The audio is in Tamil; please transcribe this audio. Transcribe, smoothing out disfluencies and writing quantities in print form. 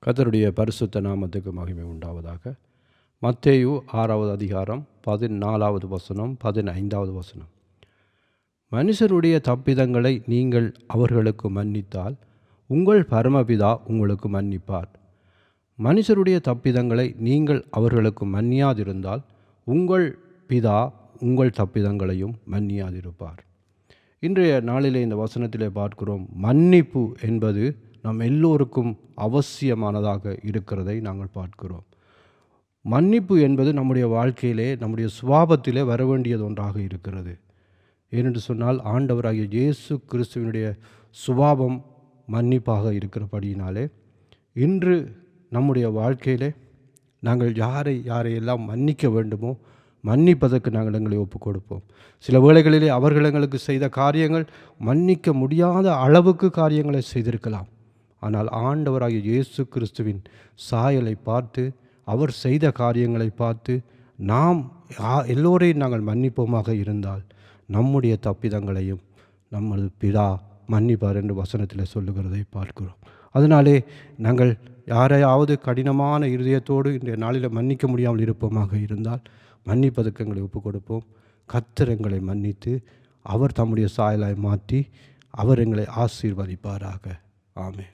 கர்த்தருடைய பரிசுத்த நாமத்துக்கு மகிமை உண்டாவதாக. மத்தேயு 6வது அதிகாரம் 14வது வசனம் 15வது வசனம். மனுஷருடைய தப்பிதங்களை நீங்கள் அவர்களுக்கு மன்னித்தால் உங்கள் பரமபிதா உங்களுக்கு மன்னிப்பார். மனுஷருடைய தப்பிதங்களை நீங்கள் அவர்களுக்கு மன்னியாதிருந்தால் உங்கள் பிதா உங்கள் தப்பிதங்களையும் மன்னியாதிருப்பார். இன்றைய நாளிலே இந்த வசனத்திலே பார்க்கிறோம், மன்னிப்பு என்பது நம் எல்லோருக்கும் அவசியமானதாக இருக்கிறதை நாங்கள் பார்க்கிறோம். மன்னிப்பு என்பது நம்முடைய வாழ்க்கையிலே, நம்முடைய சுபாவத்திலே வர வேண்டியது ஒன்றாக இருக்கிறது. ஏனென்று சொன்னால், ஆண்டவராகிய இயேசு கிறிஸ்துவினுடைய சுபாவம் மன்னிப்பாக இருக்கிறபடியினாலே இன்று நம்முடைய வாழ்க்கையிலே நாங்கள் யாரையெல்லாம் மன்னிக்க வேண்டுமோ மன்னிப்பதற்கு நாங்கள் எங்களை ஒப்புக் கொடுப்போம். சில வேளைகளிலே அவர்கள் எங்களுக்கு செய்த காரியங்கள் மன்னிக்க முடியாத அளவுக்கு காரியங்களை செய்திருக்கலாம். ஆனால் ஆண்டவராகிய இயேசு கிறிஸ்துவின் சாயலை பார்த்து, அவர் செய்த காரியங்களை பார்த்து நாம் எல்லோரையும் நாங்கள் மன்னிப்போமாக இருந்தால் நம்முடைய தப்பிதங்களையும் நமது பிதா மன்னிப்பார் என்று வசனத்தில் சொல்லுகிறதை பார்க்கிறோம். அதனாலே நாங்கள் யாரையாவது கடினமான இருதயத்தோடு இன்றைய நாளில் மன்னிக்க முடியாமல் இருப்போமாக இருந்தால் மன்னிப்பதற்கு எங்களை ஒப்புக் கொடுப்போம். கர்த்தர் எங்களை மன்னித்து அவர் தம்முடைய சாயலாய் மாற்றி அவர் எங்களை ஆசீர்வதிப்பாராக. ஆமென்.